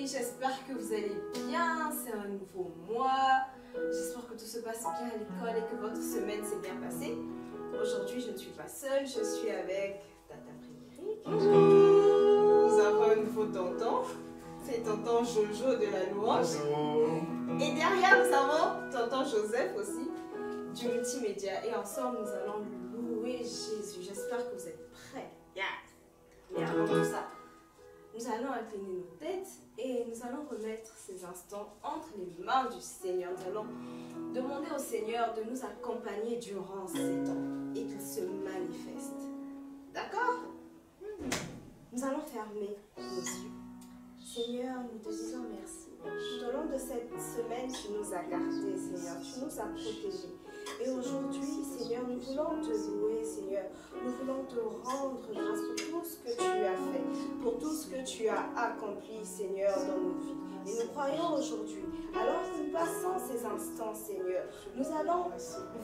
j'espère que vous allez bien, c'est un nouveau mois. J'espère que tout se passe bien à l'école et que votre semaine s'est bien passée. Aujourd'hui, je ne suis pas seule, je suis avec Tata Frédéric. Bonjour. Nous avons un nouveau tonton, c'est tonton Jojo de la louange. Bonjour. Et derrière, nous avons tonton Joseph aussi, du multimédia. Et ensemble, nous allons louer Jésus. J'espère que vous êtes prêts. Mais avant tout ça, nous allons incliner nos têtes et nous allons remettre ces instants entre les mains du Seigneur. Nous allons demander au Seigneur de nous accompagner durant ces temps et qu'il se manifeste. D'accord? Nous allons fermer nos yeux. Seigneur, nous te disons merci. Tout au long de cette semaine, tu nous as gardés, Seigneur. Tu nous as protégés. Et aujourd'hui, Seigneur, nous voulons te louer, Seigneur. Nous voulons te rendre grâce pour tout ce que tu as fait, pour tout ce que tu as accompli, Seigneur, dans nos vies. Et nous croyons aujourd'hui, alors que nous passons ces instants, Seigneur, nous allons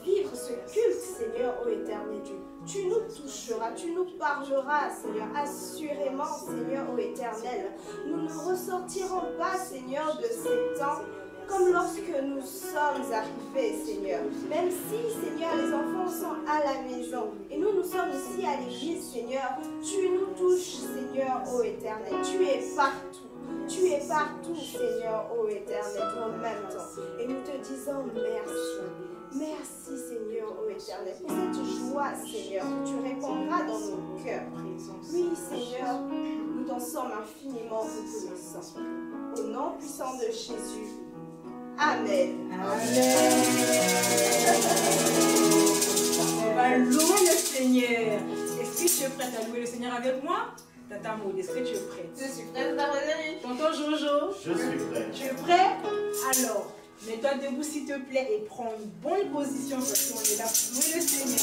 vivre ce culte, Seigneur, ô éternel Dieu. Tu nous toucheras, tu nous parleras, Seigneur, assurément, Seigneur, ô éternel. Nous ne ressortirons pas, Seigneur, de ces temps comme lorsque nous sommes arrivés, Seigneur. Même si, Seigneur, les enfants sont à la maison et nous sommes ici à l'église, Seigneur, tu nous touches, Seigneur, ô éternel. Tu es partout. Tu es partout, Seigneur, ô éternel, en même temps. Et nous te disons merci. Merci, Seigneur, ô éternel, pour cette joie, Seigneur, que tu répondras dans nos cœurs. Oui, Seigneur, nous t'en sommes infiniment reconnaissants. Au nom puissant de Jésus. Amen. Amen. On va louer le Seigneur. Est-ce que tu es prête à louer le Seigneur avec moi? Tata Maud, est-ce que tu es prête? Je suis prête, Tata Frédéric. Tonton Jojo? Je suis prêt. Tu es prêt? Alors, mets-toi debout s'il te plaît et prends une bonne position parce qu'on est là pour louer le Seigneur.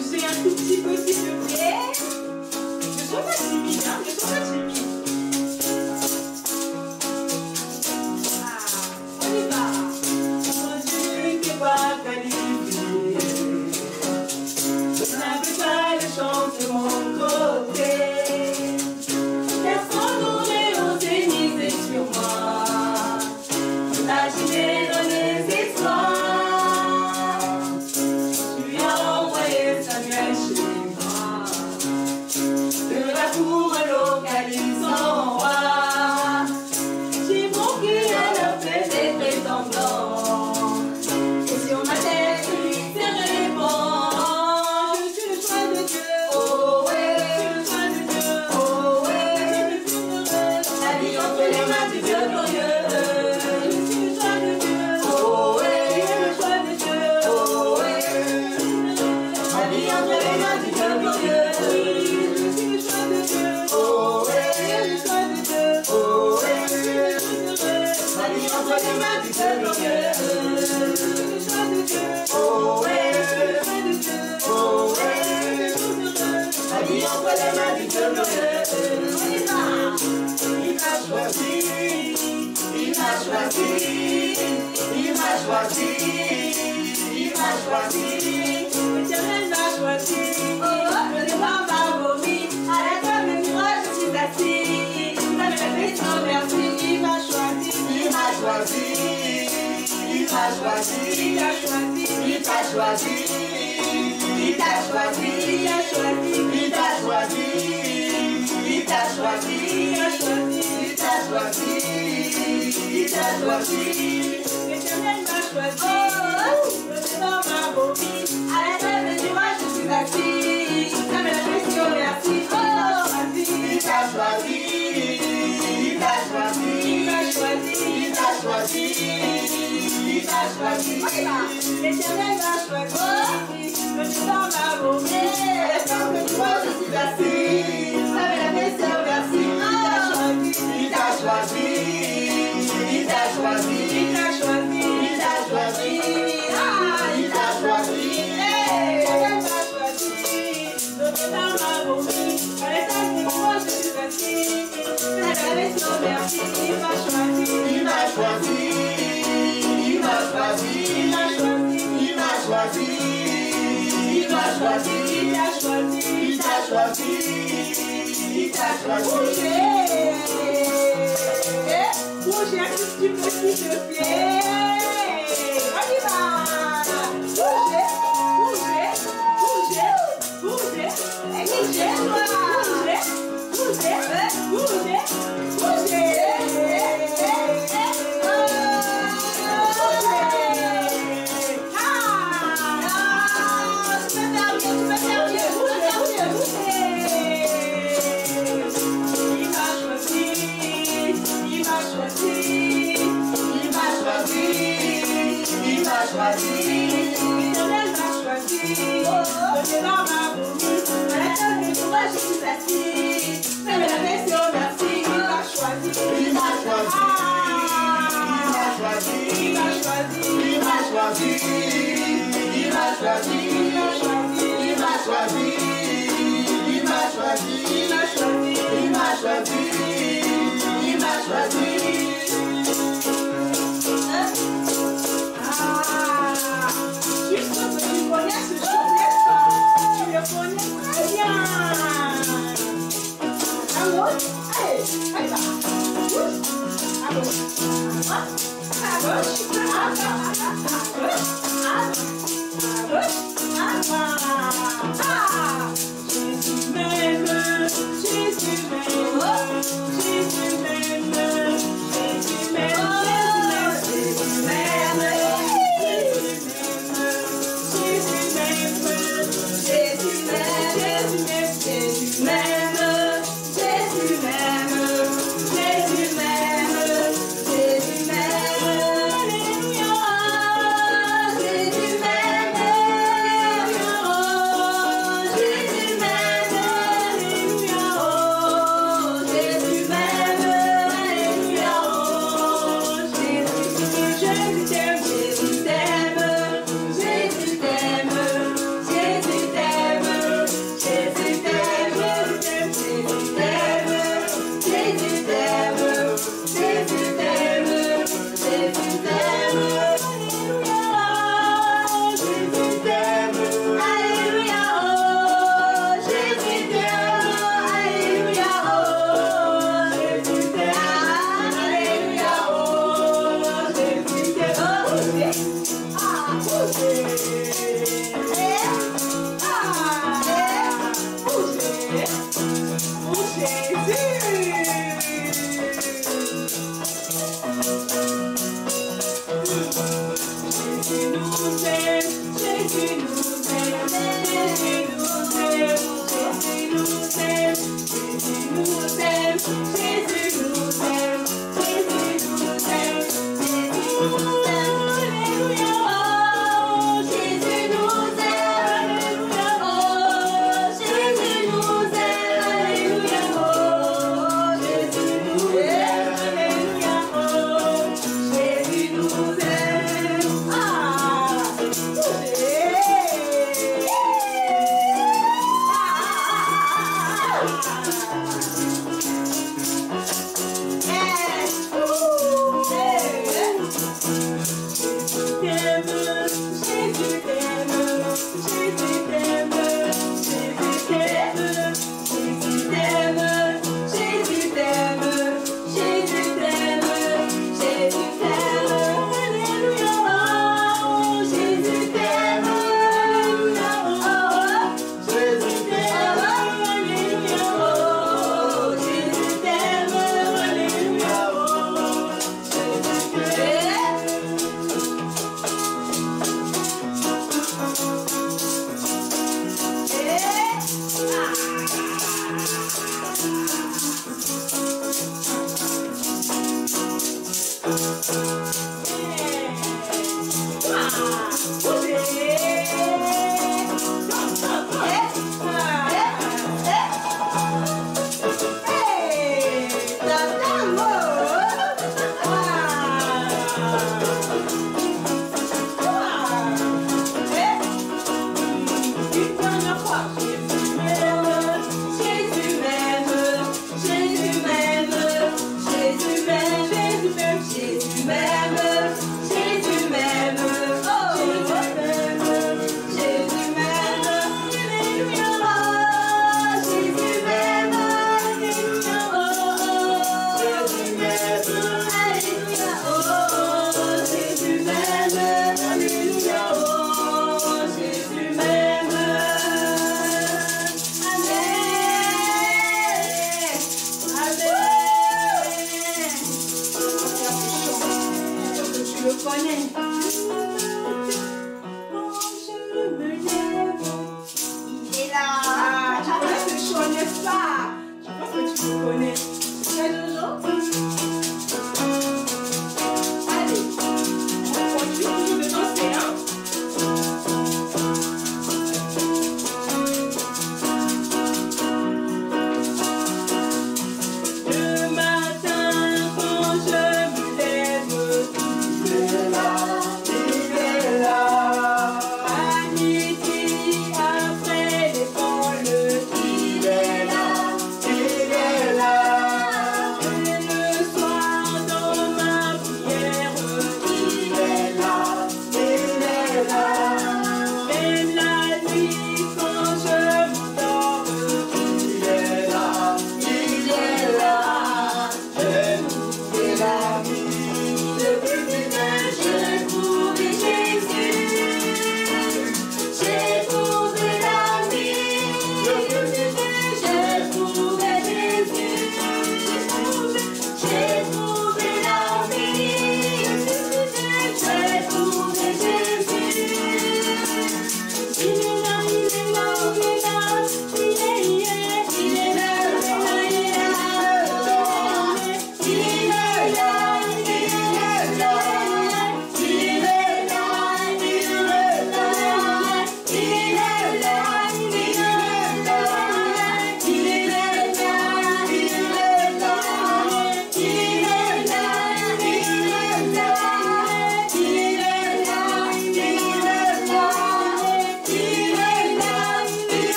Bouger un tout petit peu s'il te plaît. Ne sois pas timide, hein? Ne sois pas timide. On y va. Mon Dieu n'est pas qualifié. Je n'avais pas le chance de mon côté. Personne n'aurait osé miser sur moi. Imaginer dans les étoiles. Tu as envoyé Samuel chez moi. De la cour localisant roi. J'ai manqué à la paix des prétendants. Et sur ma tête, c'est répand. Je suis le choix de Dieu. Oh ouais, je suis le choix de Dieu. Oh ouais, je suis heureux. La vie entre les mains du Dieu glorieux. Je suis le choix de Dieu. Oh ouais, je suis le choix de Dieu. Oh ouais, la vie entre les mains du Dieu glorieux. Je suis le choix de Dieu. Oh ouais, je suis le choix de Dieu. Oh ouais, je suis heureux. La vie entre les mains du Dieu glorieux. Je suis le choix de Dieu. Oh ouais, je suis le choix de Dieu. Oh ouais, je suis heureux. La vie entre les mains du Dieu glorieux. On y va. Il m'a choisi. Il m'a choisi. Il m'a choisi. Il m'a choisi. L'éternel m'a choisi. Oh, le départ m'a vomi. À la table du roi, je suis assis. Ça me fait sans merci. Il m'a choisi. Il m'a choisi. Il m'a choisi. Il t'a choisi. Il t'a choisi. Il t'a choisi. Il t'a choisi. Il t'a choisi. Il t'a choisi. Il t'a choisi. Il t'a choisi. L'éternel m'a choisi. Le départ m'a vomi. À la table du roi, je suis assis. Ça me fait sur merci. Il t'a choisi. Il t'a choisi. Il t'a choisi. Il t'a choisi. Il t'a choisi. L'éternel m'a choisi. Le départ m'a vomi. À la table du roi, je suis assis. Ça me fait sur merci. Il t'a choisi. Il t'a choisi. Il t'a choisi. Il t'a choisi. Il t'a choisi. Il t'a choisi. Le départ m'a vomi. À la table du roi, je suis assis. Ça me fait sur merci. Il m'a choisi. Il m'a choisi. Il m'a choisi. Il m'a choisi. Il m'a choisi. choisi, il t'a choisi, il t'a choisi, il t'a choisi. Bouger un tout petit peu s'il te plaît. On y va. Bouger, bouger, bouger, bouger, bouger, bouger, bouger, bouger, L'éternel m'a choisi, donnez-moi ma bougie, maintenant je suis assis, fais la version merci, il m'a choisi, il m'a choisi, il m'a choisi, il m'a choisi, il m'a choisi, il m'a choisi, il m'a choisi, il m'a choisi, il m'a choisi, il m'a choisi, il m'a choisi. Juste parce que tu connais ce chou, n'est-ce pas? Tu le connais très bien. Alors, allez, allez là. À gauche, à gauche, à gauche. Jésus m'aime, Jésus m'aime, Jésus m'aime, Jésus m'aime, Jésus m'aime.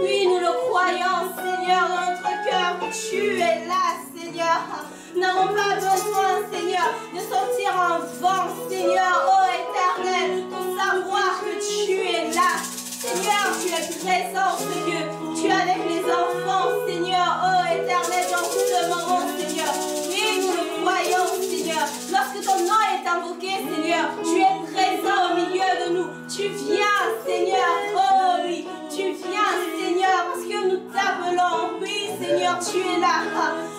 Oui, nous le croyons, Seigneur, dans notre cœur. Tu es là, Seigneur. Nous n'avons pas besoin, Seigneur, de sortir en vent, Seigneur, ô Éternel, pour savoir que tu es là. Seigneur, tu es présent, Seigneur. Tu es avec les enfants, Seigneur, ô Éternel, dans ce moment, Seigneur. Oui, nous le croyons, Seigneur. Lorsque ton nom est invoqué, Seigneur, tu es présent au milieu de nous. Tu viens, Seigneur, oh oui, tu viens, Seigneur, parce que nous t'appelons. Oui, Seigneur, tu es là.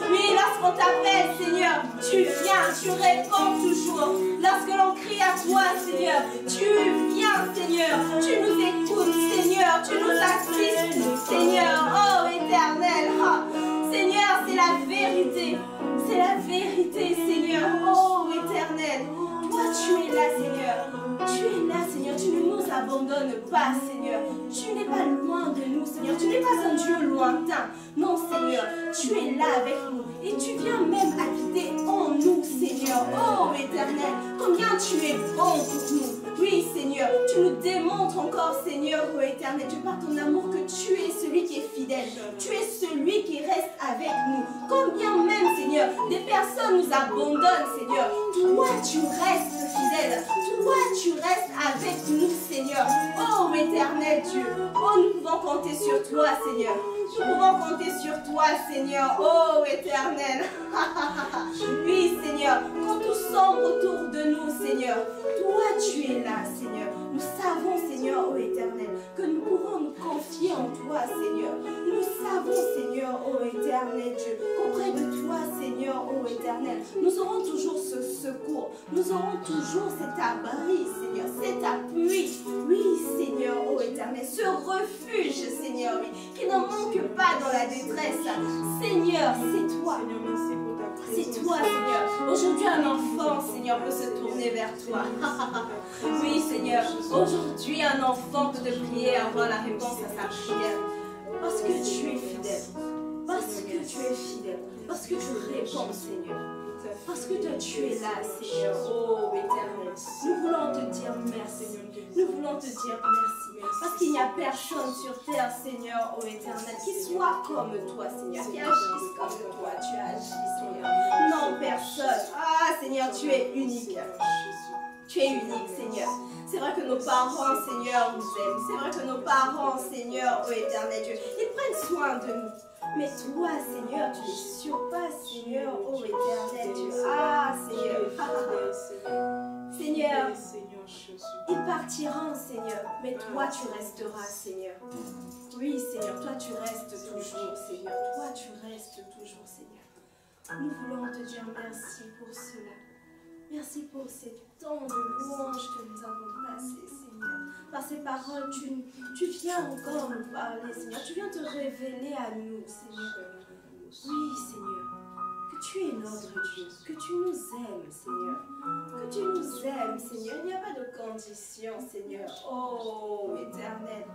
Oui, lorsqu'on t'appelle, Seigneur, tu viens, tu réponds toujours. Lorsque l'on crie à toi, Seigneur, tu viens, Seigneur, tu nous écoutes, Seigneur, tu nous assistes, Seigneur, oh Éternel. Seigneur, c'est la vérité. C'est la vérité, Seigneur. Oh, Éternel. Toi, tu es là, Seigneur. Tu es là, Seigneur. Tu ne nous abandonnes pas, Seigneur. Tu n'es pas loin de nous, Seigneur. Tu n'es pas un Dieu lointain. Non, Seigneur. Tu es là avec nous. Et tu viens même habiter en nous, Seigneur. Oh, Éternel. Combien tu es bon pour nous. Oui, Seigneur. Tu nous démontres encore, Seigneur, oh Éternel, Dieu, par ton amour, que tu es celui qui est fidèle. Tu es celui qui reste avec nous. Combien même, Seigneur, des personnes nous abandonnent, Seigneur. Toi, tu restes fidèle. Toi, tu restes avec nous, Seigneur. Oh, Éternel Dieu. Oh, nous pouvons compter sur toi, Seigneur. Nous pouvons compter sur toi, Seigneur. Oh, Éternel. Oui, Seigneur. Quand tout sombre autour de nous, Seigneur, toi, tu es là, Seigneur. Nous savons, Seigneur, oh Éternel, que nous pouvons nous confier en toi, Seigneur. Nous savons, Seigneur, oh Éternel Dieu, qu'auprès de toi, Seigneur, oh Éternel, nous aurons toujours ce secours. Nous aurons toujours cet abri, Seigneur, cet appui. Oui, Seigneur, oh Éternel, ce refuge, Seigneur, oui, qui ne manque pas dans la détresse. Seigneur, c'est toi. C'est toi, Seigneur. Aujourd'hui, un enfant, Seigneur, peut se tourner vers toi. Oui, Seigneur. Aujourd'hui, un enfant peut te prier, avoir la réponse à sa prière. Parce que tu es fidèle. Parce que tu es fidèle. Parce que tu réponds, Seigneur. Parce que toi, tu es là, Seigneur. Oh, Éternel. Nous voulons te dire merci. Nous voulons te dire merci. Parce qu'il n'y a personne sur terre, Seigneur, oh Éternel, qui soit comme toi, Seigneur, qui agisse comme toi. Tu agis, Seigneur. Non, personne. Ah, Seigneur, tu es unique. Tu es unique, Seigneur. C'est vrai que nos parents, Seigneur, nous aiment. C'est vrai que nos parents, Seigneur, oh Éternel Dieu, ils prennent soin de nous. Mais toi, Seigneur, tu les surpasses, Seigneur, oh Éternel Dieu. Ah, Seigneur. Seigneur, ils partiront, Seigneur, mais toi, tu resteras, Seigneur. Oui, Seigneur, toi, tu restes toujours, Seigneur. Toi, tu restes toujours, Seigneur. Nous voulons te dire merci pour cela. Merci pour ces temps de louange que nous avons passés, Seigneur. Par ces paroles, tu viens encore nous parler, Seigneur. Tu viens te révéler à nous, Seigneur. Oui, Seigneur. Que tu es notre Dieu. Que tu nous aimes, Seigneur. Que tu nous aimes, Seigneur. Il n'y a pas de condition, Seigneur. Oh, Éternel.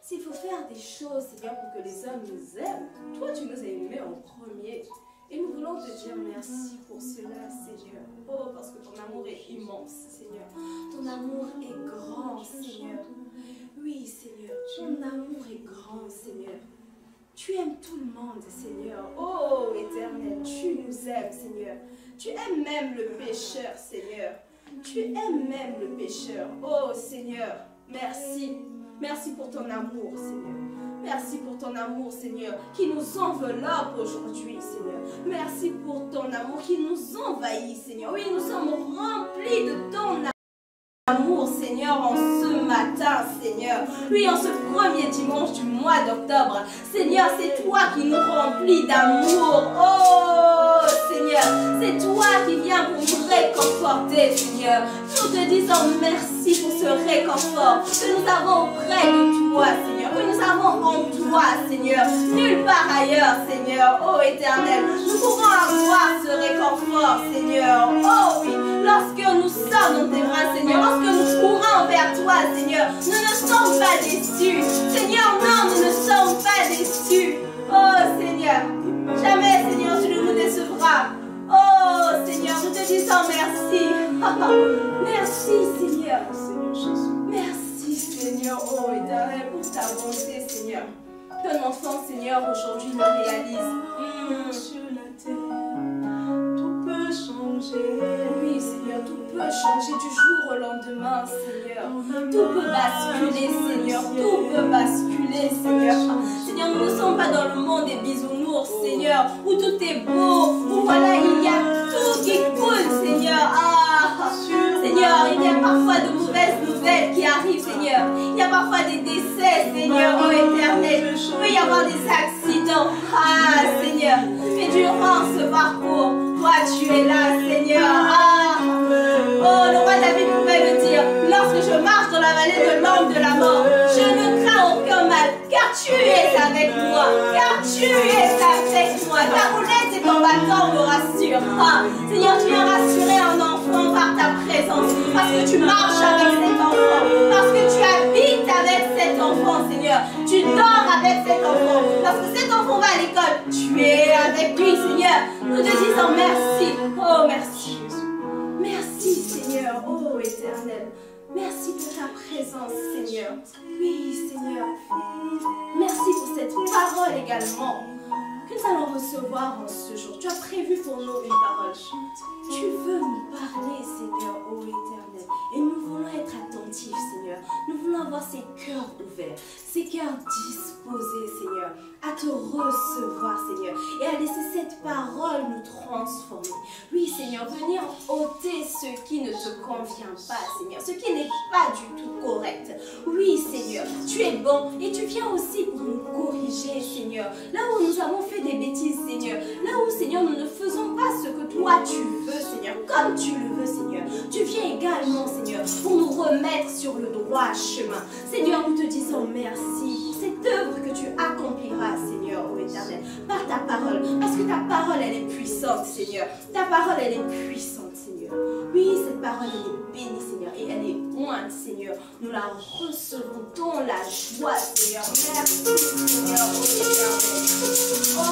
S'il faut faire des choses, Seigneur, pour que les hommes nous aiment, toi, tu nous as aimés en premier. Et nous voulons te dire merci pour cela, Seigneur. Oh, parce que ton amour est immense, Seigneur. Ton amour est grand, Seigneur. Oui, Seigneur, ton amour est grand, Seigneur. Tu aimes tout le monde, Seigneur. Oh, Éternel, tu nous aimes, Seigneur. Tu aimes même le pécheur, Seigneur. Tu aimes même le pécheur. Oh, Seigneur, merci. Merci pour ton amour, Seigneur. Merci pour ton amour, Seigneur, qui nous enveloppe aujourd'hui, Seigneur. Merci pour ton amour qui nous envahit, Seigneur. Oui, nous sommes remplis de ton amour, Seigneur, en ce matin, Seigneur. Oui, en ce premier dimanche du mois d'octobre. Seigneur, c'est toi qui nous remplis d'amour. Oh, Seigneur, c'est toi qui viens pour nous réconforter, Seigneur. Nous te disons merci pour ce réconfort que nous avons auprès de toi, Seigneur. Que nous avons en toi, Seigneur. Nulle part ailleurs, Seigneur. Oh, Éternel, nous pouvons avoir ce réconfort, Seigneur. Oh, oui, lorsque nous sommes dans tes bras, Seigneur. Lorsque nous courons vers toi, Seigneur. Nous ne sommes pas déçus. Seigneur, non, nous ne sommes pas déçus. Oh, Seigneur. Jamais, Seigneur, tu ne nous décevras. Oh, Seigneur, nous te disons merci. Merci, Seigneur. Merci, Seigneur, oh éternel, pour ta bonté, Seigneur. Ton enfant, Seigneur, aujourd'hui le réalise. Sur la terre, tout peut changer. Oui, Seigneur, tout peut changer du jour au lendemain, Seigneur. Tout peut basculer, Seigneur. Tout peut basculer, Seigneur. Seigneur, nous ne sommes pas dans le monde des bisounours, Seigneur, où tout est beau, où voilà, il y a tout qui coule, Seigneur. Ah, Seigneur, il y a parfois de mauvaises nouvelles qui arrivent, Seigneur. Il y a parfois des décès, Seigneur, oh éternel. Il peut y avoir des accidents. Ah, Seigneur. Mais durant ce parcours, toi, tu es là, Seigneur. Ah. Oh, le roi David pouvait le dire. Lorsque je marche dans la vallée de l'ombre de la mort, je ne crains aucun mal, car tu es avec moi. Car tu es avec moi. Ta roulette et ton bâton me rassurent. Ah, Seigneur, tu viens rassurer un enfant par ta présence, parce que tu marches avec cet enfant, parce que tu habites avec cet enfant, Seigneur. Tu dors avec cet enfant. Lorsque cet enfant va à l'école, tu es avec lui, Seigneur. Nous te disons merci. Oh, merci. Merci, Seigneur. Oh, éternel. Merci pour ta présence, Seigneur. Oui, Seigneur. Merci pour cette parole également que nous allons recevoir en ce jour. Tu as prévu pour nous une parole. Tu veux nous parler, Seigneur, ô éternel. Et nous voulons être attentifs, Seigneur. Nous voulons avoir ces cœurs ouverts, ces cœurs disposés, Seigneur, à te recevoir, Seigneur, et à laisser cette parole nous transformer. Oui, Seigneur, venir ôter ce qui ne te convient pas, Seigneur, ce qui n'est pas du tout correct. Oui, Seigneur, tu es bon et tu viens aussi pour nous corriger, Seigneur. Là où nous avons fait des bêtises, Seigneur, là où, Seigneur, nous ne faisons pas ce que toi tu veux, Seigneur, comme tu le veux, Seigneur. Tu viens également, Seigneur, pour nous remettre sur le droit chemin. Seigneur, nous te disons merci pour cette œuvre que tu accompliras, Seigneur, ô éternel, par ta parole. Parce que ta parole, elle est puissante, Seigneur. Ta parole, elle est puissante, Seigneur. Oui, cette parole, elle est bénie, Seigneur, et elle est ointe, Seigneur. Nous la recevons dans la joie, Seigneur. Merci, Seigneur, ô éternel. Oh,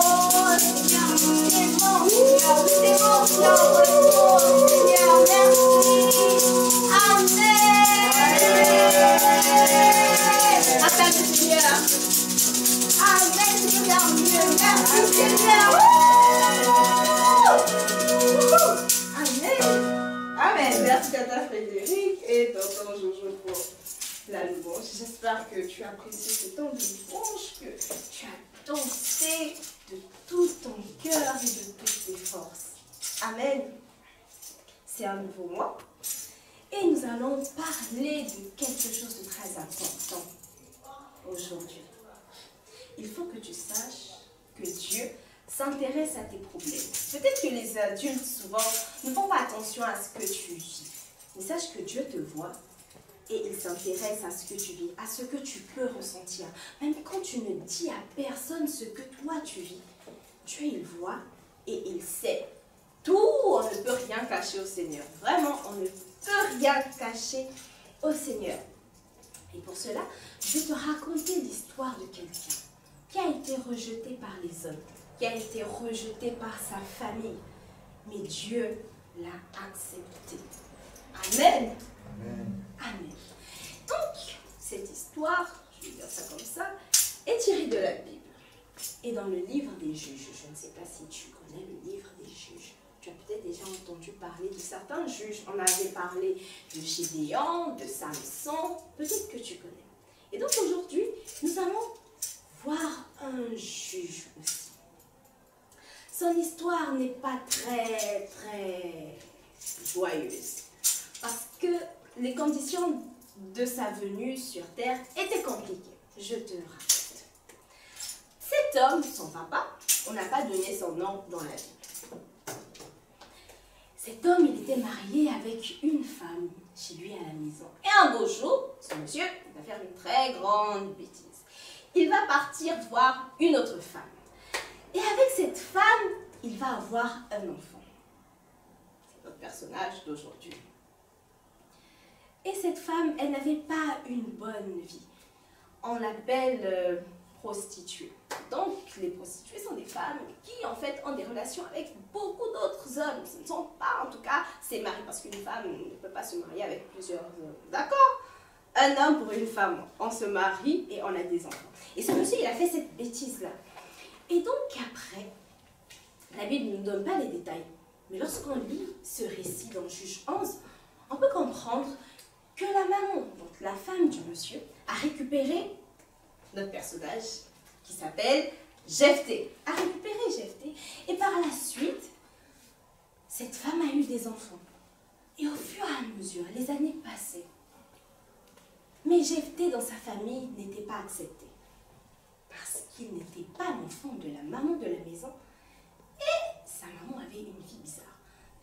Seigneur, nous t'aimons, Seigneur. Nous t'aimons, Seigneur. Merci. Amen. Acclame le Seigneur. Amen, Seigneur. Merci, Seigneur. Amen. Amen. Merci Tata Frédéric et Tonton Jojo pour la louange. J'espère que tu as apprécié ce temps de louange, que tu as dansé de tout ton cœur et de toutes tes forces. Amen. C'est un nouveau mois et nous allons parler de quelque chose de très important aujourd'hui. Il faut que tu saches que Dieu s'intéresse à tes problèmes. Peut-être que les adultes souvent ne font pas attention à ce que tu vis. Mais sache que Dieu te voit et il s'intéresse à ce que tu vis, à ce que tu peux ressentir. Même quand tu ne dis à personne ce que toi tu vis, Dieu il voit et il sait. Tout, on ne peut rien cacher au Seigneur. Vraiment, on ne peut rien cacher au Seigneur. Et pour cela, je vais te raconter l'histoire de quelqu'un qui a été rejeté par les hommes, qui a été rejeté par sa famille. Mais Dieu l'a accepté. Amen. Amen. Amen. Donc, cette histoire, je vais dire ça comme ça, est tirée de la Bible. Et dans le livre des juges, je ne sais pas si tu connais le livre des juges. Tu as peut-être déjà entendu parler de certains juges. On avait parlé de Gédéon, de Samson, peut-être que tu connais. Et donc aujourd'hui, nous allons voir un juge aussi. Son histoire n'est pas très joyeuse. Parce que les conditions de sa venue sur terre étaient compliquées. Je te raconte. Cet homme, son papa, on n'a pas donné son nom dans la Bible. Cet homme, il était marié avec une femme chez lui à la maison. Et un beau jour, ce monsieur va faire une très grande bêtise. Il va partir voir une autre femme. Et avec cette femme, il va avoir un enfant. C'est notre personnage d'aujourd'hui. Et cette femme, elle n'avait pas une bonne vie. On l'appelle prostituée. Donc, les prostituées sont des femmes qui, en fait, ont des relations avec beaucoup d'autres hommes. Ce ne sont pas, en tout cas, ses maris, parce qu'une femme ne peut pas se marier avec plusieurs hommes. D'accord? un homme pour une femme. On se marie et on a des enfants. Et ce monsieur, il a fait cette bêtise-là. Et donc après, la Bible ne nous donne pas les détails. Mais lorsqu'on lit ce récit dans Juge 11, on peut comprendre que la maman, donc la femme du monsieur, a récupéré notre personnage qui s'appelle Jephthé. A récupéré Jephthé. Et par la suite, cette femme a eu des enfants. Et au fur et à mesure, les années passaient. Mais Jephthé, dans sa famille, n'était pas accepté. Parce qu'il n'était pas l'enfant de la maman de la maison. Et sa maman avait une vie bizarre.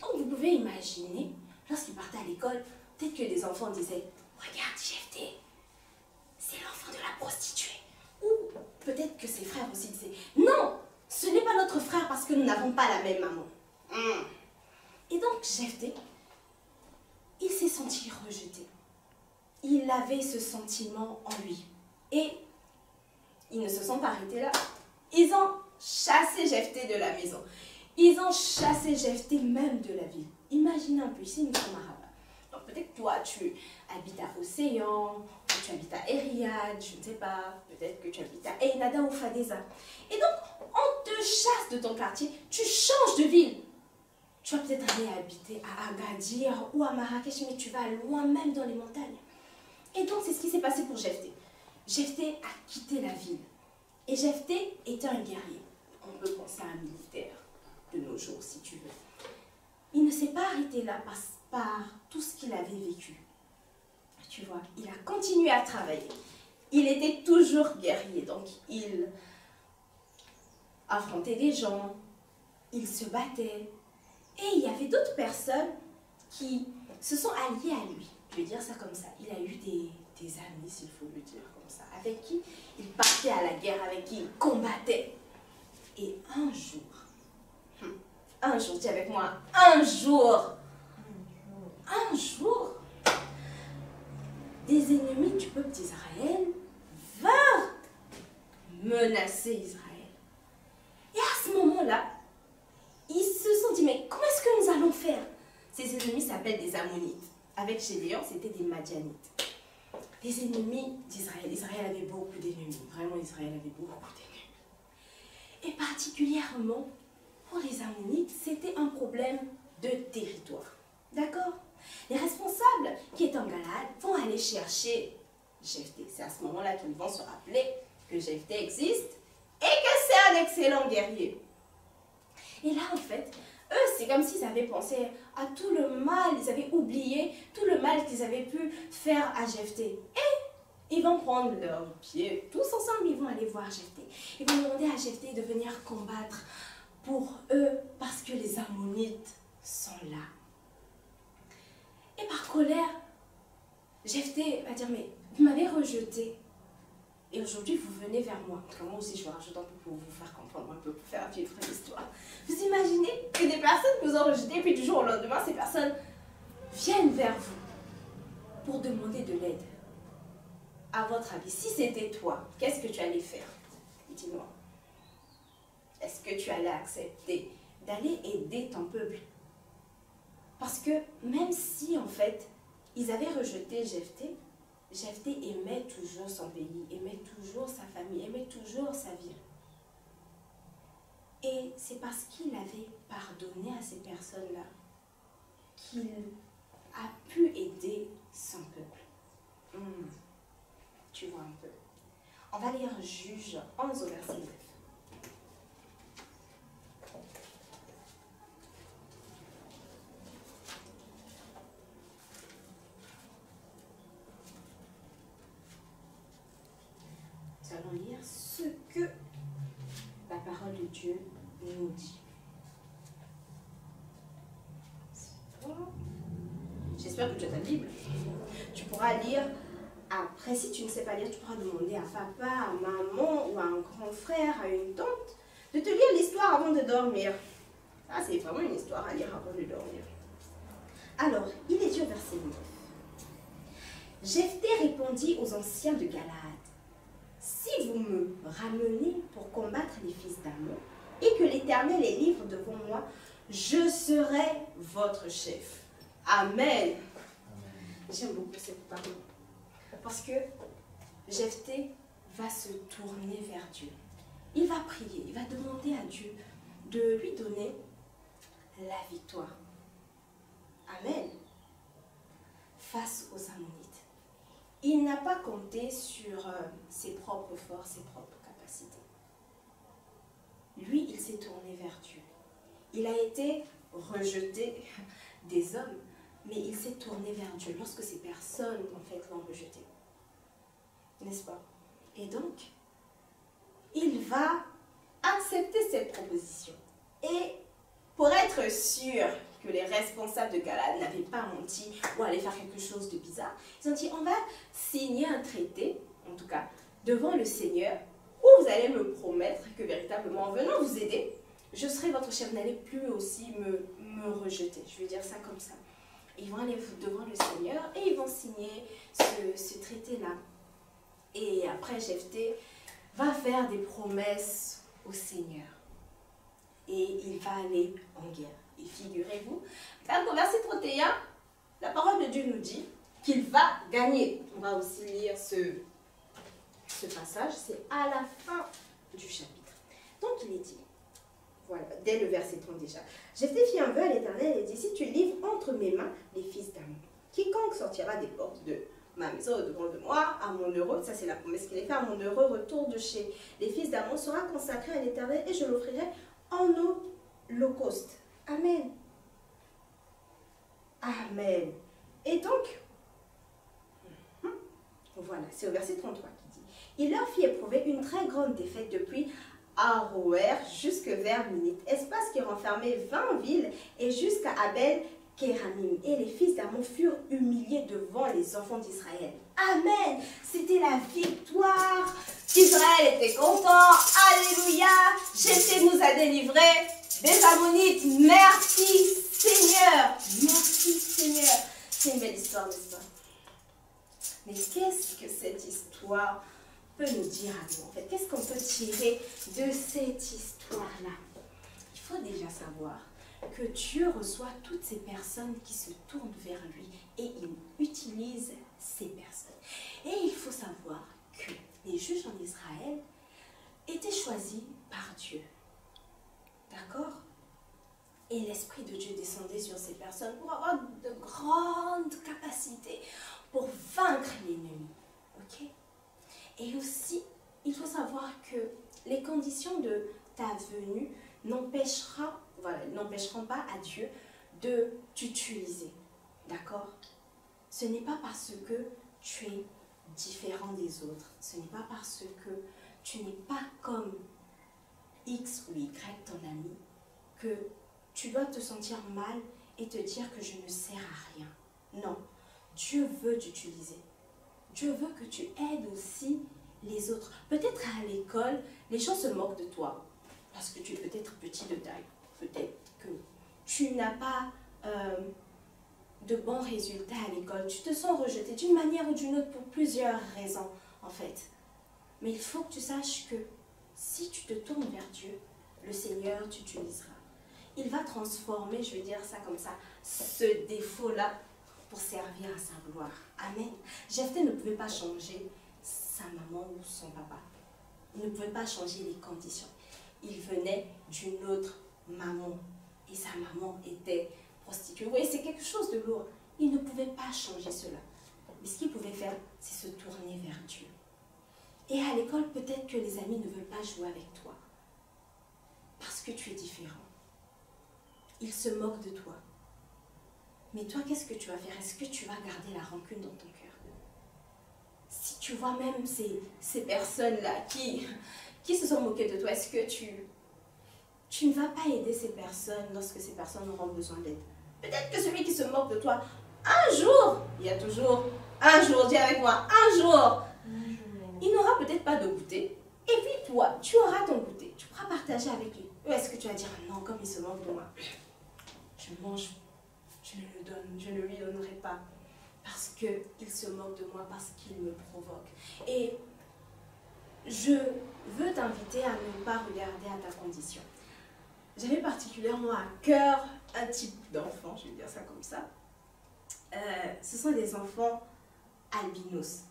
Donc vous pouvez imaginer, lorsqu'il partait à l'école, peut-être que les enfants disaient « Regarde Jephthé, c'est l'enfant de la prostituée. » Ou peut-être que ses frères aussi disaient « Non, ce n'est pas notre frère parce que nous n'avons pas la même maman. » Et donc Jephthé, il s'est senti rejeté. Il avait ce sentiment en lui. Et ils ne se sont pas arrêtés là. Ils ont chassé Jephthé de la maison. Ils ont chassé Jephthé même de la ville. Imaginez un peu, ici nous sommes à Rabat. Donc peut-être toi tu habites à Océan, ou tu habites à Eriad, je ne sais pas, peut-être que tu habites à Einada ou Fadeza. Et donc on te chasse de ton quartier, tu changes de ville. Tu vas peut-être aller habiter à Agadir ou à Marrakech, mais tu vas loin même dans les montagnes. Et donc c'est ce qui s'est passé pour Jephthé. Jephthé a quitté la ville. Et Jephthé était un guerrier. On peut penser à un militaire de nos jours, si tu veux. Il ne s'est pas arrêté là par tout ce qu'il avait vécu. Tu vois, il a continué à travailler. Il était toujours guerrier, donc il affrontait des gens, il se battait. Et il y avait d'autres personnes qui se sont alliées à lui. Je vais dire ça comme ça. Il a eu des amis, s'il faut le dire comme ça, avec qui il partait à la guerre, avec qui il combattait. Et un jour, dis avec moi, un jour, des ennemis du peuple d'Israël vinrent menacer Israël. Et à ce moment-là, ils se sont dit, mais comment est-ce que nous allons faire? Ces ennemis s'appellent des Ammonites. Avec Gédéon, c'était des Madianites. Les ennemis d'Israël. Israël avait beaucoup d'ennemis. Vraiment, Israël avait beaucoup d'ennemis. Et particulièrement, pour les Ammonites, c'était un problème de territoire. D'accord? Les responsables qui étaient en Galade vont aller chercher Jephthé. C'est à ce moment-là qu'ils vont se rappeler que Jephthé existe et que c'est un excellent guerrier. Et là, en fait, eux, c'est comme s'ils avaient pensé à tout le mal, ils avaient oublié tout le mal qu'ils avaient pu faire à Jephthé. Et ils vont prendre leurs pieds, tous ensemble, ils vont aller voir Jephthé. Ils vont demander à Jephthé de venir combattre pour eux parce que les Ammonites sont là. Et par colère, Jephthé va dire, mais vous m'avez rejeté. Et aujourd'hui, vous venez vers moi. Moi aussi, je vais rajouter un peu pour vous faire comprendre un peu, pour faire vivre l'histoire. Vous imaginez que des personnes vous ont rejeté, et puis du jour au lendemain, ces personnes viennent vers vous pour demander de l'aide. À votre avis, si c'était toi, qu'est-ce que tu allais faire? Dis-moi. Est-ce que tu allais accepter d'aller aider ton peuple? Parce que même si, en fait, ils avaient rejeté Jephthé, Jephthé aimait toujours son pays, aimait toujours sa famille, aimait toujours sa ville. Et c'est parce qu'il avait pardonné à ces personnes-là qu'il a pu aider son peuple. Tu vois un peu. On va lire Juge 11 au verset 9. Nous allons lire ce que la parole de Dieu nous dit. J'espère que tu as ta Bible. Tu pourras lire. Après, si tu ne sais pas lire, tu pourras demander à papa, à maman ou à un grand frère, à une tante, de te lire l'histoire avant de dormir. Ça, c'est vraiment une histoire à lire avant de dormir. Alors, il est dit au verset 9. Jephthé répondit aux anciens de Galade. Si vous me ramenez pour combattre les fils d'Ammon et que l'Éternel est libre devant moi, je serai votre chef. Amen. J'aime beaucoup cette parole. Parce que Jephthé va se tourner vers Dieu. Il va prier, il va demander à Dieu de lui donner la victoire. Amen. Face aux Ammonites. Il n'a pas compté sur ses propres forces, ses propres capacités. Lui, il s'est tourné vers Dieu. Il a été rejeté des hommes, mais il s'est tourné vers Dieu lorsque ces personnes, en fait, l'ont rejeté. N'est-ce pas? Et donc, il va accepter cette proposition. Et pour être sûr que les responsables de Galaad n'avaient pas menti ou allaient faire quelque chose de bizarre, ils ont dit, on va signer un traité, en tout cas, devant le Seigneur, où vous allez me promettre que véritablement, en venant vous aider, je serai votre chef, vous n'allez plus aussi me rejeter. Je vais dire ça comme ça. Ils vont aller devant le Seigneur et ils vont signer ce traité-là. Et après, Jephthé va faire des promesses au Seigneur. Et il va aller en guerre. Et figurez-vous, au verset 31, la parole de Dieu nous dit qu'il va gagner. On va aussi lire ce passage, c'est à la fin du chapitre. Donc il est dit, voilà, dès le verset 30 déjà, Jephthé fit un vœu à l'Éternel et dit, si tu livres entre mes mains les fils d'Ammon, quiconque sortira des portes de ma maison au-devant de moi, à mon heureux, ça c'est la promesse qu'il a fait, à mon heureux retour de chez les fils d'Ammon sera consacré à l'Éternel et je l'offrirai en holocauste. Amen. Amen. Et donc, voilà, c'est au verset 33 qui dit, il leur fit éprouver une très grande défaite depuis Aroër jusque vers Minit, espace qui renfermait 20 villes et jusqu'à Abel-Kéramim. Et les fils d'Ammon furent humiliés devant les enfants d'Israël. Amen. C'était la victoire. Israël était content. Alléluia. Jephthé nous a délivrés des Ammonites. Merci Seigneur. Merci Seigneur. C'est une belle histoire, n'est-ce pas? Mais qu'est-ce que cette histoire peut nous dire à nous, en fait? Qu'est-ce qu'on peut tirer de cette histoire-là? Il faut déjà savoir que Dieu reçoit toutes ces personnes qui se tournent vers lui et il utilise ces personnes. Et il faut savoir que les juges en Israël étaient choisis par Dieu. D'accord? Et l'Esprit de Dieu descendait sur ces personnes pour avoir de grandes capacités pour vaincre l'ennemi. Ok? Et aussi, il faut savoir que les conditions de ta venue n'empêcheront pas à Dieu de t'utiliser. D'accord? Ce n'est pas parce que tu es différent des autres. Ce n'est pas parce que tu n'es pas comme X ou Y, ton ami, que tu dois te sentir mal et te dire que je ne sers à rien. Non. Dieu veut t'utiliser. Dieu veut que tu aides aussi les autres. Peut-être à l'école, les gens se moquent de toi parce que tu es peut-être petit de taille. Peut-être que tu n'as pas de bons résultats à l'école. Tu te sens rejeté d'une manière ou d'une autre pour plusieurs raisons, en fait. Mais il faut que tu saches que si tu te tournes vers Dieu, le Seigneur t'utilisera. Il va transformer, je vais dire ça comme ça, ce défaut-là pour servir à sa gloire. Amen. Jephthé ne pouvait pas changer sa maman ou son papa. Il ne pouvait pas changer les conditions. Il venait d'une autre maman. Et sa maman était prostituée. Vous voyez, c'est quelque chose de lourd. Il ne pouvait pas changer cela. Mais ce qu'il pouvait faire, c'est se tourner vers Dieu. Et à l'école, peut-être que les amis ne veulent pas jouer avec toi. Parce que tu es différent. Ils se moquent de toi. Mais toi, qu'est-ce que tu vas faire? Est-ce que tu vas garder la rancune dans ton cœur? Si tu vois même ces personnes-là qui se sont moquées de toi, est-ce que tu ne vas pas aider ces personnes lorsque ces personnes auront besoin d'aide? Peut-être que celui qui se moque de toi, un jour, il y a toujours un jour, dis avec moi, un jour, il n'aura peut-être pas de goûter. Et puis toi, tu auras ton goûter. Tu pourras partager avec lui. Ou est-ce que tu vas dire, non, comme il se moque de moi, je mange, je ne lui donnerai pas. Parce qu'il se moque de moi, parce qu'il me provoque. Et je veux t'inviter à ne pas regarder à ta condition. J'avais particulièrement à cœur un type d'enfant, je vais dire ça comme ça. Ce sont des enfants albinos.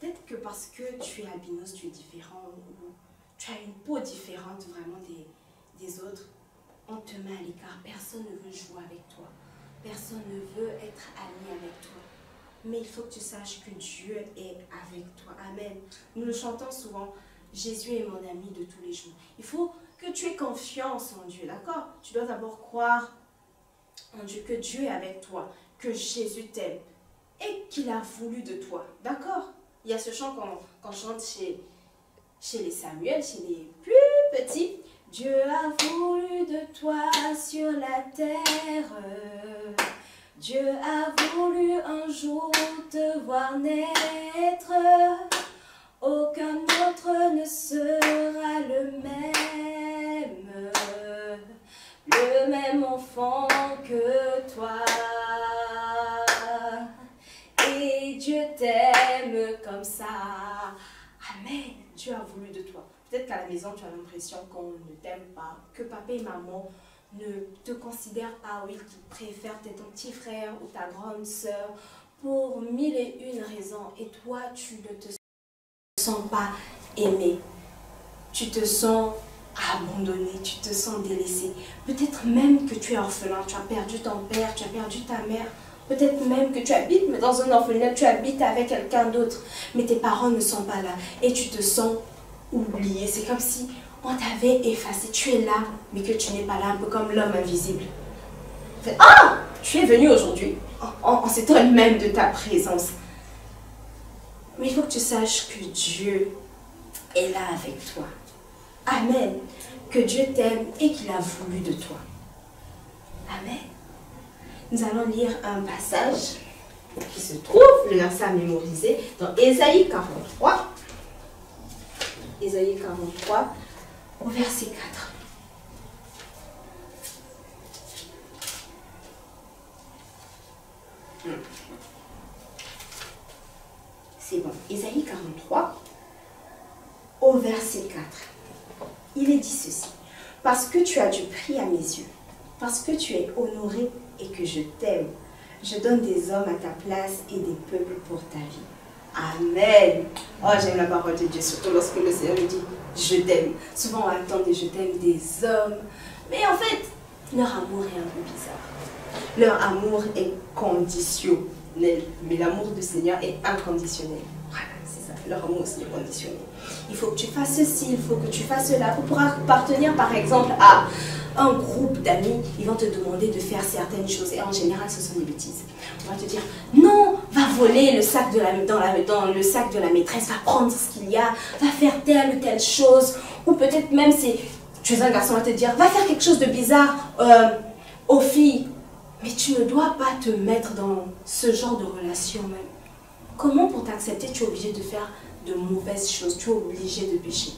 Peut-être que parce que tu es albinos, tu es différent, ou tu as une peau différente vraiment des autres, on te met à l'écart. Personne ne veut jouer avec toi. Personne ne veut être ami avec toi. Mais il faut que tu saches que Dieu est avec toi. Amen. Nous le chantons souvent. Jésus est mon ami de tous les jours. Il faut que tu aies confiance en Dieu, d'accord? Tu dois d'abord croire en Dieu, que Dieu est avec toi, que Jésus t'aime et qu'il a voulu de toi, d'accord? Il y a ce chant qu'on chante chez les Samuel, chez les plus petits. Dieu a voulu de toi sur la terre. Dieu a voulu un jour te voir naître. Aucun autre ne sera le même enfant que toi. Et Dieu t'aime comme ça. Amen. Dieu a voulu de toi. Peut-être qu'à la maison, tu as l'impression qu'on ne t'aime pas, que papa et maman ne te considèrent pas, ou ils préfèrent peut-être ton petit frère ou ta grande sœur pour 1001 raisons. Et toi, tu ne te sens pas aimé. Tu te sens abandonné, tu te sens délaissé. Peut-être même que tu es orphelin, tu as perdu ton père, tu as perdu ta mère. Peut-être même que tu habites mais dans un orphelinat, tu habites avec quelqu'un d'autre, mais tes parents ne sont pas là et tu te sens oublié. C'est comme si on t'avait effacé. Tu es là, mais que tu n'es pas là, un peu comme l'homme invisible. Ah, tu es venu aujourd'hui. On s'étonne même de ta présence. Mais il faut que tu saches que Dieu est là avec toi. Amen. Que Dieu t'aime et qu'il a voulu de toi. Amen. Nous allons lire un passage qui se trouve, le verset à mémoriser, dans Ésaïe 43. Ésaïe 43, au verset 4. C'est bon. Ésaïe 43, au verset 4. Il est dit ceci. Parce que tu as du prix à mes yeux, parce que tu es honoré et que je t'aime, je donne des hommes à ta place et des peuples pour ta vie. Amen. Oh, j'aime la parole de Dieu, surtout lorsque le Seigneur me dit « je t'aime ». Souvent, on attend des « je t'aime » des hommes. Mais en fait, leur amour est un peu bizarre. Leur amour est conditionnel. Mais l'amour du Seigneur est inconditionnel. Voilà, c'est ça. Leur amour aussi est conditionnel. Il faut que tu fasses ceci, il faut que tu fasses cela. Pour pouvoir appartenir, par exemple, à un groupe d'amis, ils vont te demander de faire certaines choses. Et en général, ce sont des bêtises. On va te dire, non, va voler le sac dans le sac de la maîtresse, va prendre ce qu'il y a, va faire telle ou telle chose. Ou peut-être même si tu es un garçon, on va te dire, va faire quelque chose de bizarre aux filles. Mais tu ne dois pas te mettre dans ce genre de relation même. Comment pour t'accepter, tu es obligé de faire de mauvaises choses, tu es obligé de pécher.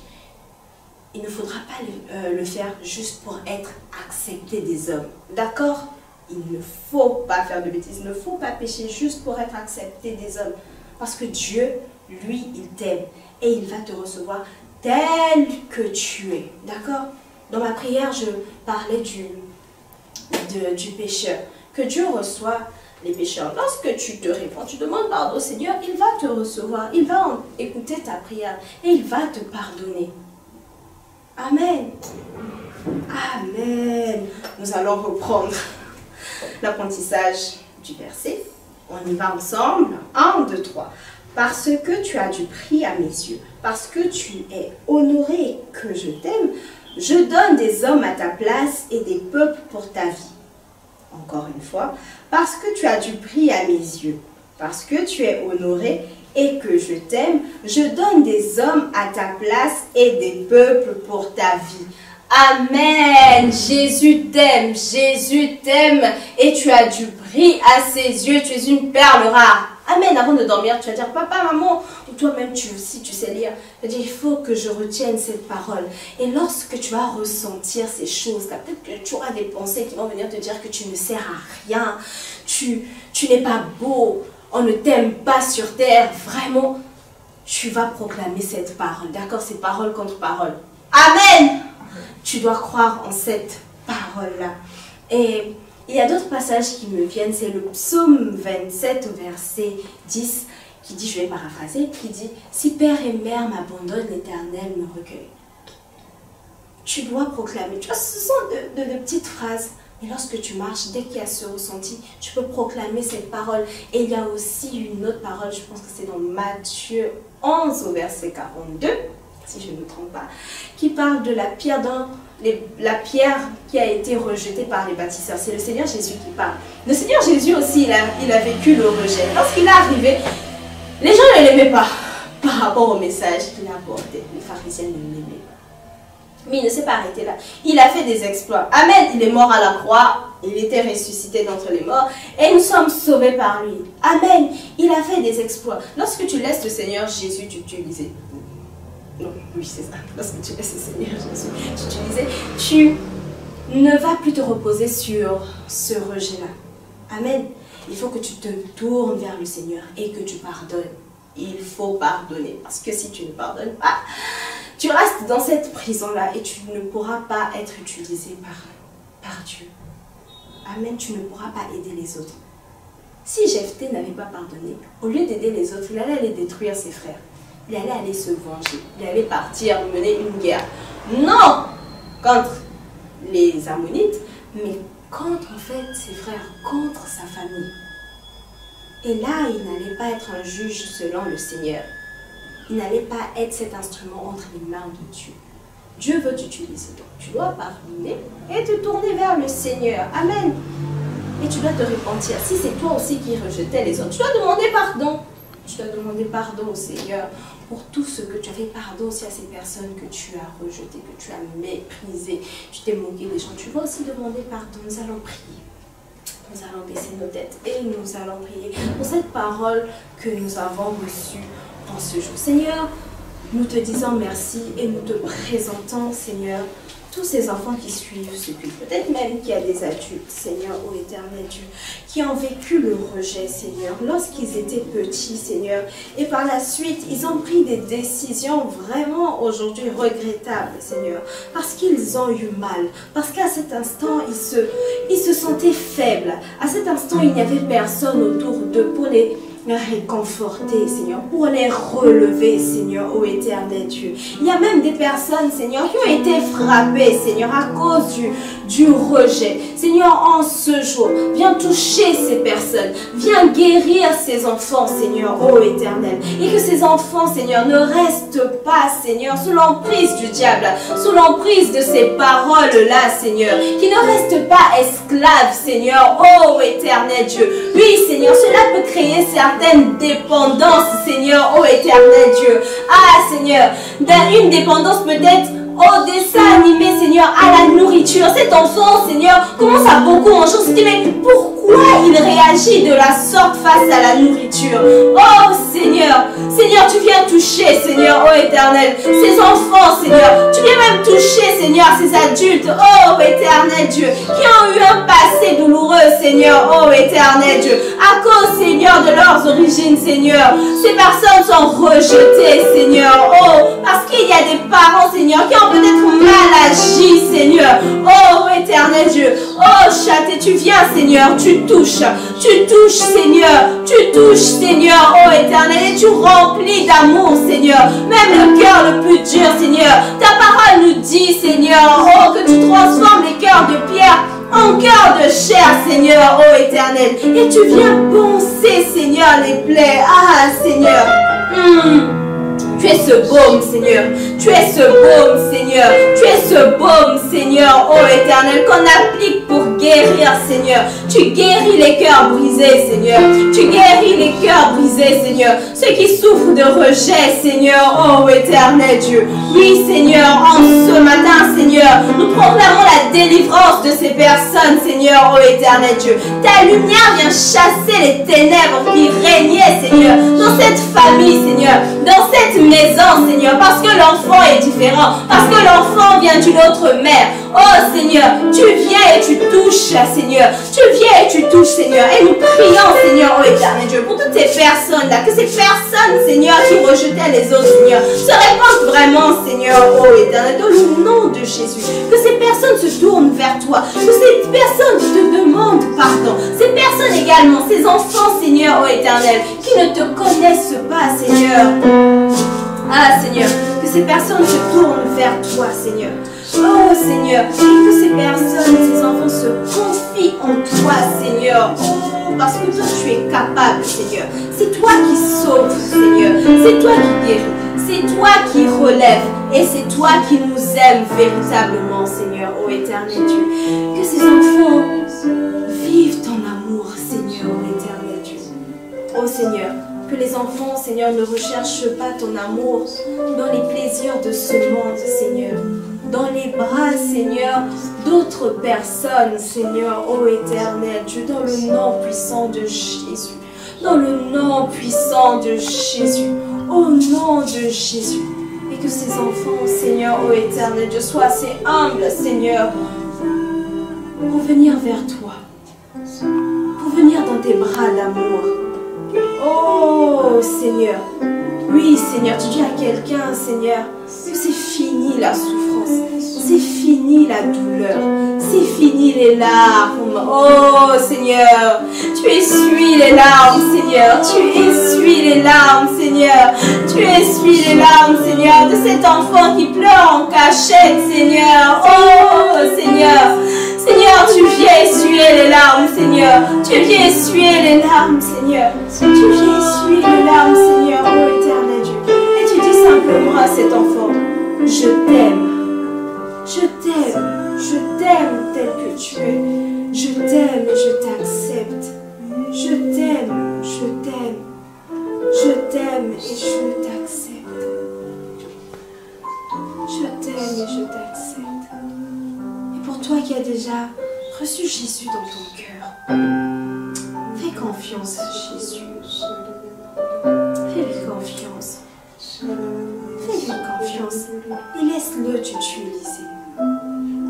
Il ne faudra pas le faire juste pour être accepté des hommes. D'accord? Il ne faut pas faire de bêtises, il ne faut pas pécher juste pour être accepté des hommes. Parce que Dieu, lui, il t'aime et il va te recevoir tel que tu es. D'accord? Dans ma prière, je parlais du pécheur. Que Dieu reçoit les pécheurs. Lorsque tu te réponds, tu demandes pardon au Seigneur, il va te recevoir, il va écouter ta prière et il va te pardonner. Amen. Amen. Nous allons reprendre l'apprentissage du verset. On y va ensemble. 1, 2, 3. Parce que tu as du prix à mes yeux, parce que tu es honoré et que je t'aime, je donne des hommes à ta place et des peuples pour ta vie. Encore une fois, parce que tu as du prix à mes yeux, parce que tu es honoré et que je t'aime, je donne des hommes à ta place et des peuples pour ta vie. Amen. Jésus t'aime et tu as du prix à ses yeux, tu es une perle rare. Amen. Avant de dormir, tu vas dire, papa, maman, ou toi-même, si tu sais lire, tu vas dire, il faut que je retienne cette parole. Et lorsque tu vas ressentir ces choses, peut-être que tu auras des pensées qui vont venir te dire que tu ne sers à rien, tu n'es pas beau, on ne t'aime pas sur terre, vraiment, tu vas proclamer cette parole, d'accord? C'est parole contre parole. Amen. Tu dois croire en cette parole-là. Et il y a d'autres passages qui me viennent, c'est le psaume 27 au verset 10. qui dit, je vais paraphraser, qui dit, si père et mère m'abandonnent, l'Éternel me recueille. Tu dois proclamer. Tu vois, ce sont de petites phrases. Mais lorsque tu marches, dès qu'il y a ce ressenti, tu peux proclamer cette parole. Et il y a aussi une autre parole, je pense que c'est dans Matthieu 11 au verset 42, si je ne me trompe pas, qui parle de la pierre qui a été rejetée par les bâtisseurs. C'est le Seigneur Jésus qui parle. Le Seigneur Jésus aussi, il a vécu le rejet. Lorsqu'il est arrivé, les gens ne l'aimaient pas par rapport au message qu'il a apporté. Les pharisiens ne l'aimaient pas. Mais il ne s'est pas arrêté là. Il a fait des exploits. Amen. Il est mort à la croix. Il était ressuscité d'entre les morts. Et nous sommes sauvés par lui. Amen. Il a fait des exploits. Lorsque tu laisses le Seigneur Jésus t'utiliser. Non, oui, c'est ça. Lorsque tu laisses le Seigneur Jésus t'utiliser, tu ne vas plus te reposer sur ce rejet-là. Amen. Il faut que tu te tournes vers le Seigneur et que tu pardonnes. Il faut pardonner. Parce que si tu ne pardonnes pas, tu restes dans cette prison-là et tu ne pourras pas être utilisé par Dieu. Amen, tu ne pourras pas aider les autres. Si Jephthé n'avait pas pardonné, au lieu d'aider les autres, il allait aller détruire ses frères. Il allait aller se venger. Il allait partir mener une guerre. Non contre les Ammonites, mais contre en fait ses frères, contre sa famille. Et là, il n'allait pas être un juge selon le Seigneur. Il n'allait pas être cet instrument entre les mains de Dieu. Dieu veut t'utiliser. Donc, tu dois pardonner et te tourner vers le Seigneur. Amen. Et tu dois te repentir. Si c'est toi aussi qui rejetais les autres, tu dois demander pardon. Tu dois demander pardon au Seigneur pour tout ce que tu as fait. Pardon aussi à ces personnes que tu as rejetées, que tu as méprisées. Tu t'es moqué des gens. Tu dois aussi demander pardon. Nous allons prier. Nous allons baisser nos têtes et nous allons prier pour cette parole que nous avons reçue en ce jour. Seigneur, nous te disons merci et nous te présentons, Seigneur, tous ces enfants qui suivent ce culte. Peut-être même qu'il y a des adultes, Seigneur, ô éternel Dieu, qui ont vécu le rejet, Seigneur, lorsqu'ils étaient petits, Seigneur. Et par la suite, ils ont pris des décisions vraiment aujourd'hui regrettables, Seigneur, parce qu'ils ont eu mal. Parce qu'à cet instant, ils se sentaient faibles. À cet instant, il n'y avait personne autour d'eux pour les réconforter, Seigneur, pour les relever, Seigneur, ô éternel Dieu. Il y a même des personnes, Seigneur, qui ont été frappées, Seigneur, à cause du rejet. Seigneur, en ce jour, viens toucher ces personnes, viens guérir ces enfants, Seigneur, ô éternel. Et que ces enfants, Seigneur, ne restent pas, Seigneur, sous l'emprise du diable, sous l'emprise de ces paroles-là, Seigneur, qui ne restent pas esclaves, Seigneur, ô éternel Dieu. Oui, Seigneur, cela peut créer certaines dépendances, Seigneur, ô éternel Dieu. Ah, Seigneur, une dépendance peut-être au dessin animé, Seigneur, à la nourriture. Cet enfant, Seigneur, commence à beaucoup manger. On se dit, mais pourquoi il réagit de la sorte face à la nourriture? Oh, Seigneur, Seigneur, tu viens toucher, Seigneur, ô éternel, ces enfants, Seigneur. Tu viens même toucher, Seigneur, ces adultes, oh éternel Dieu, qui ont eu un passé douloureux, Seigneur, oh éternel Dieu, à cause, Seigneur, de leurs origines, Seigneur. Ces personnes sont rejetées, Seigneur, oh, parce qu'il y a des parents, Seigneur, qui ont peut-être mal agi, Seigneur, oh éternel Dieu, oh châté, tu viens, Seigneur, tu touches, Seigneur, tu touches, Seigneur, oh éternel, et tu remplis d'amour, Seigneur, même le cœur le plus dur, Seigneur. Ta parole nous dit, Seigneur, oh, que tu transformes les cœurs de pierre en cœur de chair, Seigneur, oh éternel, et tu viens poncer, Seigneur, les plaies. Ah, Seigneur, tu es ce baume, Seigneur. Tu es ce baume, Seigneur. Tu es ce baume, Seigneur, oh éternel, qu'on applique pour guérir, Seigneur. Tu guéris les cœurs brisés, Seigneur. Tu guéris les cœurs brisés, Seigneur. Ceux qui souffrent de rejet, Seigneur, oh éternel Dieu. Oui, Seigneur, en ce matin, Seigneur, nous proclamons la délivrance de ces personnes, Seigneur, oh éternel Dieu. Ta lumière vient chasser les ténèbres qui régnaient, Seigneur, dans cette famille, Seigneur, dans cette maison, Seigneur, parce que l'enfant est différent. différent. Parce que l'enfant vient d'une autre mère. Oh Seigneur, tu viens et tu touches, Seigneur. Tu viens et tu touches, Seigneur. Et nous prions, Seigneur, oh éternel Dieu, pour toutes ces personnes-là, que ces personnes, Seigneur, qui rejetaient les autres, Seigneur, se répandent vraiment, Seigneur, oh éternel, dans le nom de Jésus. Que ces personnes se tournent vers toi. Que ces personnes te demandent pardon. Ces personnes également, ces enfants, Seigneur, oh éternel, qui ne te connaissent pas, Seigneur. Ah, Seigneur, que ces personnes se tournent vers toi, Seigneur. Oh, Seigneur, et que ces personnes, ces enfants se confient en toi, Seigneur. Oh, parce que toi, tu es capable, Seigneur. C'est toi qui sauves, Seigneur. C'est toi qui guéris. C'est toi qui relèves. Et c'est toi qui nous aimes véritablement, Seigneur, ô éternel Dieu. Que ces enfants vivent ton amour, Seigneur, ô éternel Dieu. Oh, Seigneur, que les enfants, Seigneur, ne recherchent pas ton amour dans les plaisirs de ce monde, Seigneur. Dans les bras, Seigneur, d'autres personnes, Seigneur, ô éternel Dieu, dans le nom puissant de Jésus. Dans le nom puissant de Jésus. Au nom de Jésus. Et que ces enfants, Seigneur, ô éternel Dieu, soient assez humbles, Seigneur, pour venir vers toi. Pour venir dans tes bras d'amour. Oh, Seigneur. Oui, Seigneur, tu dis à quelqu'un, Seigneur, que c'est fini la souffrance. C'est fini la douleur. C'est fini les larmes. Oh, Seigneur, tu essuies les larmes, Seigneur. Tu essuies les larmes, Seigneur. Tu essuies les larmes, Seigneur, de cet enfant qui pleure en cachette, Seigneur. Oh, Seigneur. Seigneur, tu viens essuyer les larmes, Seigneur. Tu viens essuyer les larmes, Seigneur. Tu viens essuyer les larmes, Seigneur, oh éternel Dieu. Et tu dis simplement à cet enfant, je t'aime. Je t'aime. Je t'aime tel que tu es. Je t'aime et je t'accepte. Je t'aime. Je t'aime. Je t'aime et je t'accepte. Je t'aime et je t'accepte. Pour toi qui as déjà reçu Jésus dans ton cœur, fais confiance à Jésus. Fais-lui confiance. Fais-lui confiance. Et laisse-le t'utiliser.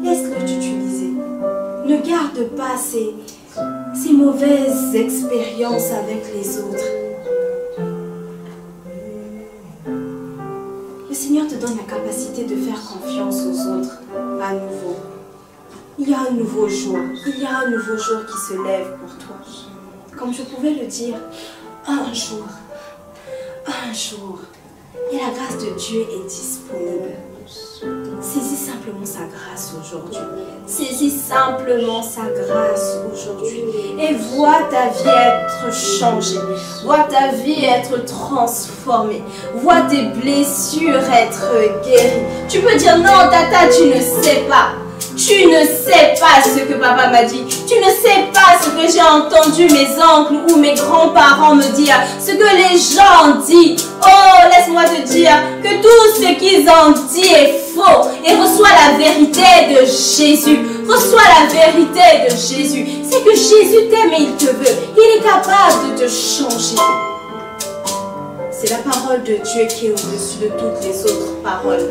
Laisse-le t'utiliser. Ne garde pas ces mauvaises expériences avec les autres. Le Seigneur te donne la capacité de faire confiance aux autres à nouveau. Il y a un nouveau jour. Il y a un nouveau jour qui se lève pour toi. Comme je pouvais le dire, un jour. Et la grâce de Dieu est disponible. Saisis simplement sa grâce aujourd'hui. Saisis simplement sa grâce aujourd'hui. Et vois ta vie être changée. Vois ta vie être transformée. Vois tes blessures être guéries. Tu peux dire non, Tata, tu ne sais pas. Tu ne sais pas ce que papa m'a dit. Tu ne sais pas ce que j'ai entendu mes oncles ou mes grands-parents me dire. Ce que les gens disent. Oh, laisse-moi te dire que tout ce qu'ils ont dit est faux. Et reçois la vérité de Jésus. Reçois la vérité de Jésus. C'est que Jésus t'aime et il te veut. Il est capable de te changer. C'est la parole de Dieu qui est au-dessus de toutes les autres paroles.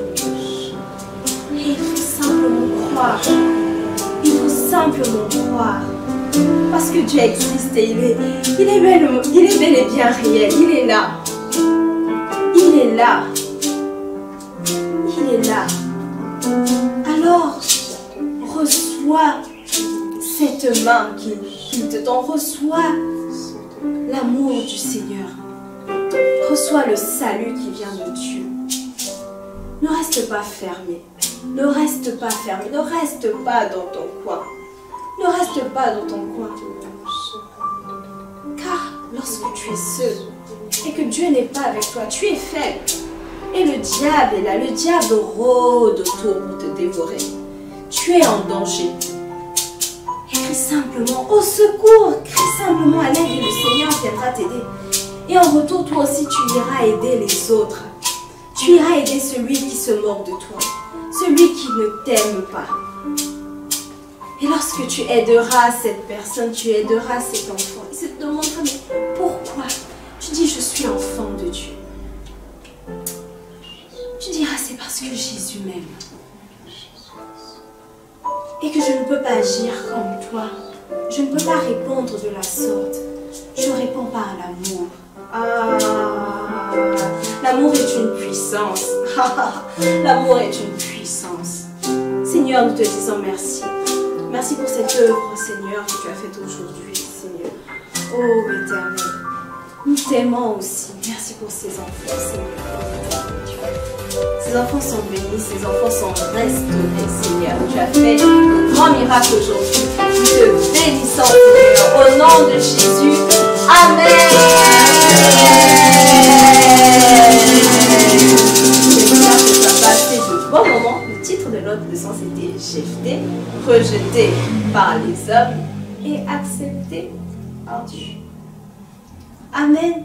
Et il faut simplement croire. Il faut simplement croire. Parce que Dieu existe et il est bel et bien réel. Il est là. Il est là. Il est là. Alors, reçois cette main qu'il te tend. Reçois l'amour du Seigneur. Reçois le salut qui vient de Dieu. Ne reste pas fermé. Ne reste pas fermé. Ne reste pas dans ton coin. Ne reste pas dans ton coin. Car lorsque tu es seul et que Dieu n'est pas avec toi, tu es faible. Et le diable est là. Le diable rôde autour pour te dévorer. Tu es en danger. Et crie simplement au secours. Crie simplement à l'aide et le Seigneur viendra t'aider. Et en retour, toi aussi, tu iras aider les autres. Tu iras aider celui qui se moque de toi. Celui qui ne t'aime pas. Et lorsque tu aideras cette personne, tu aideras cet enfant. Il se demandera, mais pourquoi? Tu dis, je suis enfant de Dieu. Tu diras, c'est parce Parce que Jésus m'aime. Et que je ne peux pas agir comme toi. Je ne peux pas répondre de la sorte. Je réponds par l'amour. Ah, l'amour est une puissance. L'amour est une puissance. Seigneur, nous te disons merci. Merci pour cette œuvre, Seigneur, que tu as faite aujourd'hui, Seigneur. Oh, Éternel, nous t'aimons aussi. Merci pour ces enfants, Seigneur. Ces enfants sont bénis, ces enfants sont restaurés, Seigneur. Tu as fait un grand miracle aujourd'hui. Nous te bénissons, Seigneur. Au nom de Jésus. Amen. J'espère que tu as passé de bons moments. Le titre de notre leçon, c'était Jephthé, rejeté par les hommes et accepté par Dieu. Amen.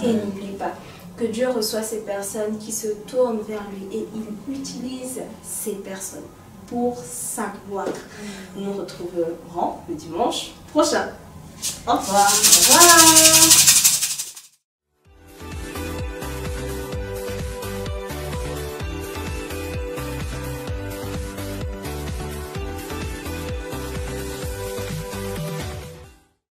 Et n'oublie pas que Dieu reçoit ces personnes qui se tournent vers lui et il utilise ces personnes pour sa gloire. Nous nous retrouverons le dimanche prochain. Au revoir. Au revoir.